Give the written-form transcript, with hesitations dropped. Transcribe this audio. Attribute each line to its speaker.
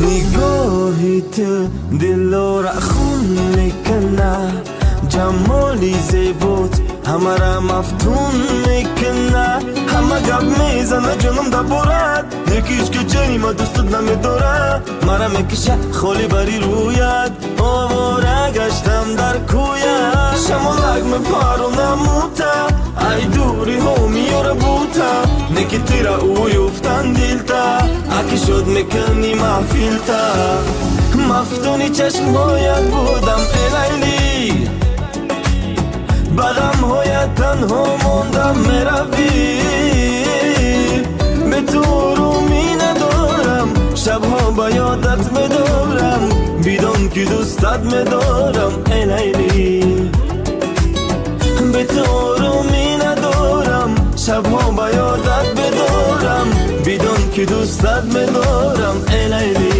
Speaker 1: نگاهیت دل را خون میکنه، جمالی زیبات همه را مفتون میکنه. همه گپ میزنه جنم دا برد، یکیش که جنی ما دوستت نمیداره، مرا میکشه خالی بری رویت. آواره گشتم در کویت، شمالک میپرونم موتا، ای دوری ها میاره بوتا، نکی تیرا اوی افتن دیلتا، اکی شد میکنی محفیلتا. مفتونی چشمهایت بودم ای لیلی، بغم هایت تنها موندم میروی. به تو رومی ندارم، شبها با یادت میدارم، بیدان که دوستت میدارم ای لیلی. به تو رومی ندارم، شبها با یادت بدارم، بیدان که دوستت میدارم ای لیلی.